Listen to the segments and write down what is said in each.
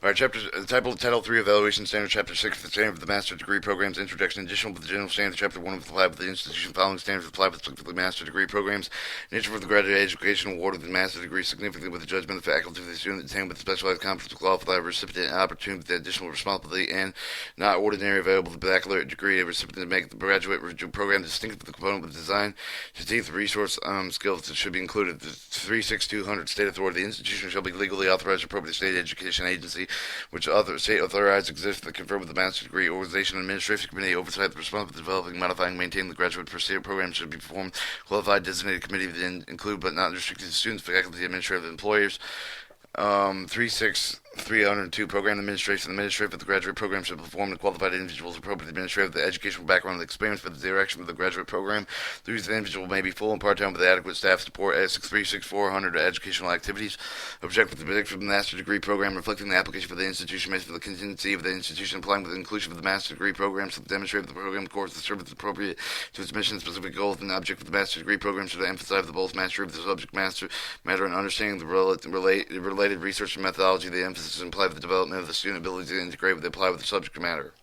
All right, Title 3 Evaluation Standard, Chapter 6 the standard of the master's degree programs, introduction, additional with the general standard, Chapter 1 with applied with the institution following standards applied with specifically master's degree programs, nature for the graduate education award of the master's degree significantly with the judgment of the faculty of the student attained with specialized competence to qualify a recipient an opportunity with the additional responsibility and not ordinary available the baccalaureate degree, a recipient to make the graduate program distinct with the component with design, strategic resource skills that should be included. The 36200 state authority, the institution shall be legally authorized appropriate state education agency which other state authorized exists that confirm with the master's degree organization and administration committee oversight the responsibility for developing, modifying, maintaining the graduate program should be performed. Qualified designated committee that include but not restricted to students, faculty, administrative employers. 36302 Program Administration. The administrator of the graduate program should perform the qualified individuals appropriate administrator of the educational background and experience for the direction of the graduate program. These individuals may be full and part-time with adequate staff support. Acics 36400 educational activities. Objective with the prediction of the master's degree program reflecting the application for the institution made for the contingency of the institution applying with the inclusion of the master's degree program so the demonstrator of the program course the service appropriate to its mission specific goals and object of the master's degree program should emphasize the both mastery of the subject matter and understanding the related research and methodology. The emphasis is implied with the development of the student ability to integrate with the apply with the subject matter.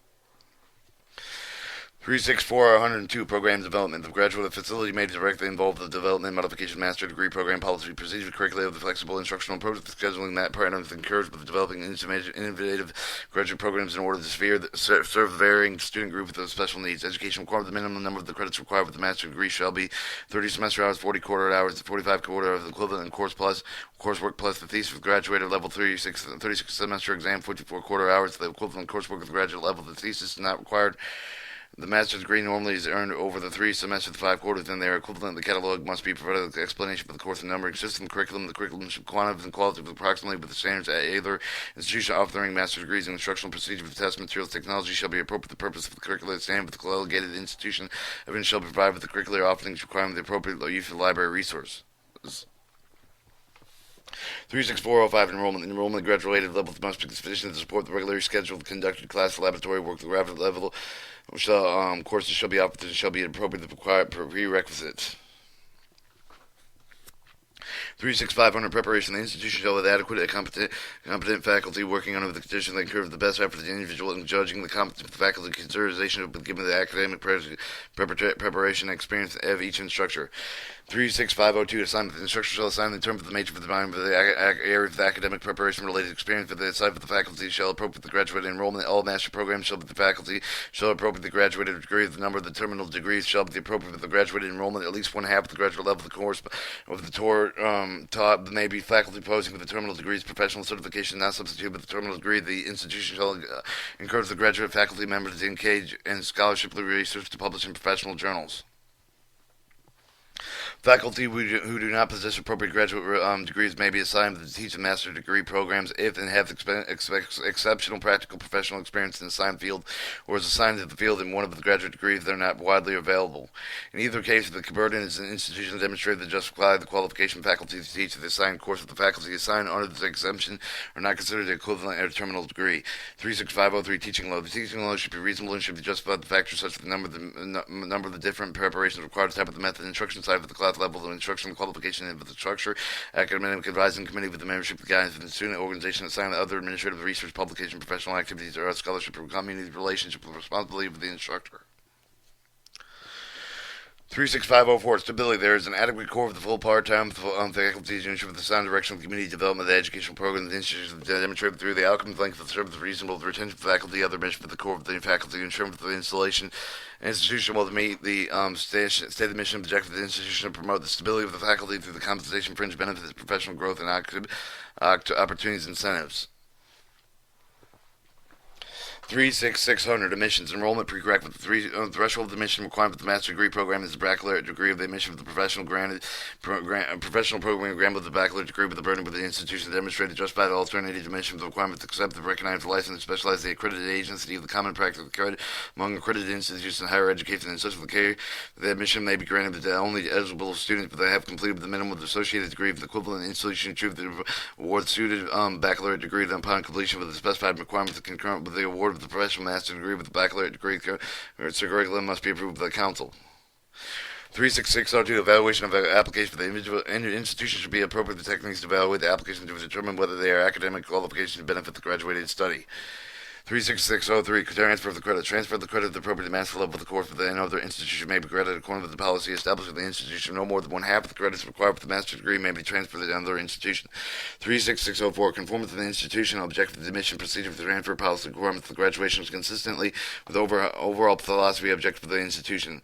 36402 Program Development. The graduate facility may directly involve the development, modification, master degree program policy, procedure, curricula of the flexible instructional approach to scheduling that partners encouraged with developing innovative graduate programs in order to serve varying student groups with special needs. Education required. The minimum number of the credits required with the master degree shall be 30 semester hours, 40 quarter hours, 45 quarter hours equivalent in coursework plus the thesis with graduated level 36 semester exam, 44 quarter hours, the equivalent coursework with graduate level. The thesis is not required. The master's degree normally is earned over the 3 semesters, 5 quarters, and their equivalent. The catalog must be provided the explanation for the course and numbering system, curriculum. The curriculum should quantitative and qualitative approximately with the standards at either institution offering master's degrees and instructional procedure for the test materials. Technology shall be appropriate for the purpose of the curricular standard with the delegated institution. Everyone shall be provided with the curricular offerings requiring the appropriate use of the library resources. 36405 Enrollment. The enrollment graduated level must be sufficient to support the regularly scheduled conducted class laboratory work. The graduate level courses shall be offered and shall be appropriate to required prerequisites. 36500 Preparation. The institution shall have adequate and competent faculty working under the conditions that encourage the best effort of the individual in judging the competence of the faculty consideration of given the academic preparation and experience of each instructor. 36502 Assignment. The instructor shall assign the term for the major for the volume of the area of the academic preparation related experience for the assignment of the faculty shall appropriate the graduate enrollment. All master programs shall be the faculty shall appropriate the graduated degree. The number of the terminal degrees shall be the appropriate for the graduated enrollment. At least one half of the graduate level of the course of the taught may be faculty posing with the terminal degrees. Professional certification not substituted with the terminal degree. The institution shall encourage the graduate faculty members to engage in scholarship research to publish in professional journals. Faculty who do not possess appropriate graduate degrees may be assigned to teach the master degree programs if and have exceptional practical professional experience in the assigned field or is assigned to the field in one of the graduate degrees that are not widely available. In either case, the burden is an institution demonstrated to justify the qualification faculty to teach the assigned course of the faculty assigned under this exemption are not considered the equivalent of a terminal degree. 36503 Teaching Load. The teaching load should be reasonable and should be justified the factors such as the number of the different preparations required, type of the method, instruction side of the class level, the instruction qualification of the structure, academic advising committee with the membership, the guidance of the student organization assigned other administrative research, publication, professional activities, or scholarship or community relationship with responsibility of the instructor. 36504 Stability. There is an adequate core of the full part-time faculty to ensure the sound direction of the community development of the educational program of the institution demonstrated through the outcomes, length of the service, reasonable the retention of the faculty, other mission for the core of the faculty, ensuring the installation institution will meet the stated mission and objective of the institution to promote the stability of the faculty through the compensation, fringe benefits, professional growth, and opportunities and incentives. 36600 Admissions. Enrollment prerequisite. The threshold of the admission requirement for the master degree program is the baccalaureate degree of the admission of the professional professional program granted with the baccalaureate degree with the burden with the institution demonstrated justified alternative admission of the requirement to accept the recognized license and specialize the accredited agency of the common practice of credit among accredited institutions in higher education and social care. The admission may be granted to only eligible students but they have completed the minimum of the associated degree of the equivalent institution achieved the award suited baccalaureate degree upon completion of the specified requirements concurrent with the award of the professional master degree with the baccalaureate degree curriculum must be approved by the council. 36602, evaluation of application for the individual institution should be appropriate techniques to evaluate the application to determine whether they are academic qualifications to benefit the graduated study. 36603, transfer of the credit. Transfer of the credit at the appropriate master level of the course within another institution may be credited according to the policy established with the institution. No more than one half of the credits required for the master's degree may be transferred to another institution. 36604, conform to the institutional objective of the admission procedure for the transfer policy requirements of the graduation consistently with the overall philosophy objective of the institution.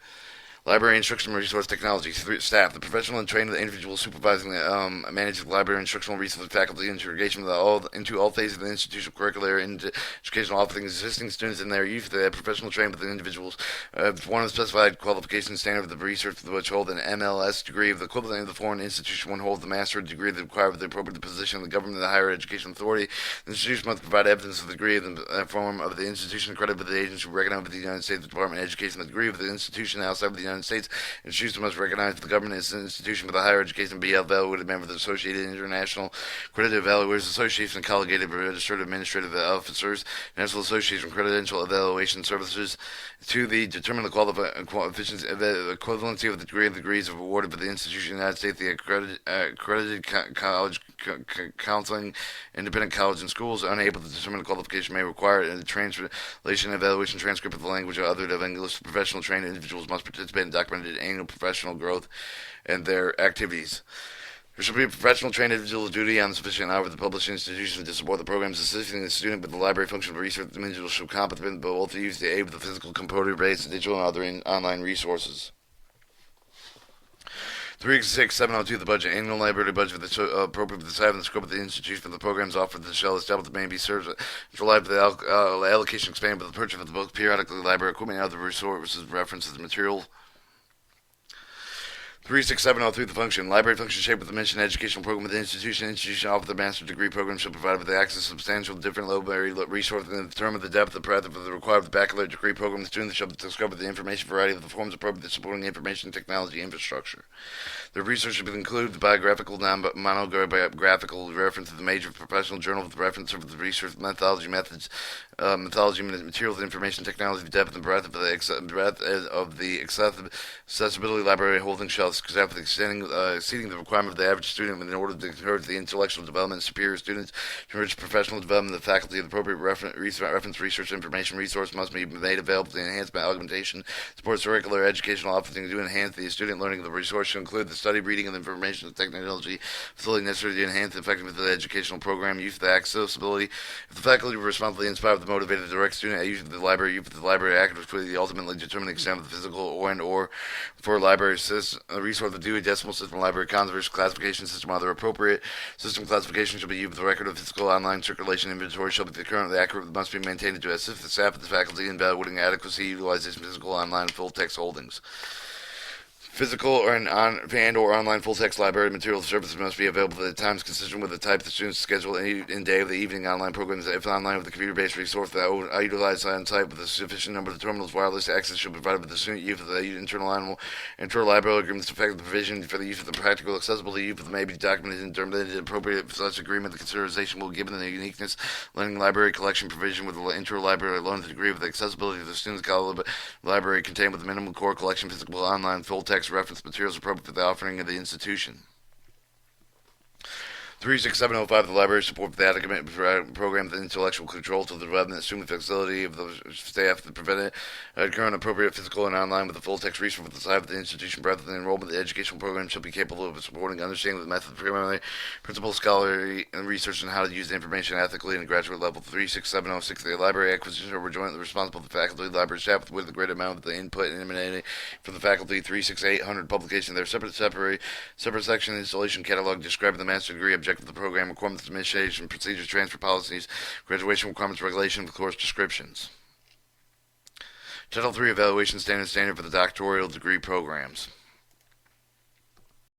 Library instructional resource technology. Staff. The professional and trained individuals supervising the managing the library instructional resource faculty integration into all phases of the institutional curricular and educational offerings. Assisting students in their youth. They have professional training with the individuals. One of the specified qualification standard of the research which hold an MLS degree of the equivalent of the foreign institution. One holds the master's degree that required with the appropriate position of the government of the higher education authority. The institution must provide evidence of the degree in the form of the institution accredited by the agency recognized by the United States Department of Education. The degree of the institution outside of the United States. Institutions must recognize the government as an institution for the higher education, be evaluated member of the Associated International Accredited Evaluators Association, Collegiated Registered Administrative Officers, National Association of Credential Evaluation Services, to determine the equivalency of the degree and degrees awarded by the institution in the United States, the accredited college counseling, independent college and schools unable to determine the qualification may require a translation evaluation transcript of the language or other of English. Professional trained individuals must participate in documented annual professional growth and their activities. There should be a professional trained individual duty on sufficient hour of the published institution to support the programs assisting the student with the library function of research. The individual should be competent both to use the aid of the physical computer-based, digital, and other online resources. 36702, the budget. Annual library budget for the appropriate for the size and the scope of the institution for the programs offered that shall establish may be served for life the allocation expanded by the purchase of the book, periodically library equipment, and other resources, references, and material. 36703, the function. Library function shaped with the mentioned educational program of the institution. Institution offer the master's degree program shall provide with the access to substantial different library resources and determine the depth, the breadth of the required baccalaureate degree program. The students shall discover the information variety of the forms appropriate to supporting the information technology infrastructure. The research should include the biographical, non-monographical reference to the major professional journal with reference to the research methodology, methods, materials, information technology, the depth and breadth of the accessibility library holding shelves, exceeding the requirement of the average student in order to encourage the intellectual development of superior students, to enrich professional development of the faculty. The appropriate reference research information resource must be made available to enhance augmentation, support curricular educational offerings to enhance the student learning. The resource should include the study, reading, and information technology facility necessary to enhance the effectiveness of the educational program, use of the accessibility. If the faculty were responsibly inspired with the motivated direct student use of the library, use of the library actively ultimately determine the extent of the physical or for library resource the Dewey Decimal System, library conservation classification system, other appropriate system classification shall be used with the record of physical online circulation inventory shall be currently accurate, must be maintained to assist the staff of the faculty in evaluating adequacy utilization of physical online full text holdings. Physical and or online full-text library material services must be available at times consistent with the type the student's schedule and day of the evening. Online programs, if online with a computer-based resource that are utilized on site with a sufficient number of terminals, wireless access should be provided with the student use of the internal library agreements to effect the provision for the use of the practical accessibility use of the may be documented and determined appropriate for such agreement. The consideration will given the uniqueness learning library collection provision with the inter-library loan the degree of the accessibility of the student's library contained with the minimum core collection physical online full-text reference materials appropriate for the offering of the institution. 36705, the library support for the adequate program the intellectual control to the development assuming the facility of the staff to prevent current appropriate physical and online with the full text resource for the side of the institution breadth of the enrollment. The educational program shall be capable of supporting understanding the method of primary principal scholarly and research on how to use the information ethically and graduate level. 36706, the library acquisition are jointly responsible for the faculty library staff with a great amount of the input and emanating from the faculty. 36800, publication their separate section installation catalog describing the master degree objective of the program, requirements, administration, procedures, transfer policies, graduation requirements, regulation, of course, descriptions. Title 3, evaluation standard for the doctoral degree programs.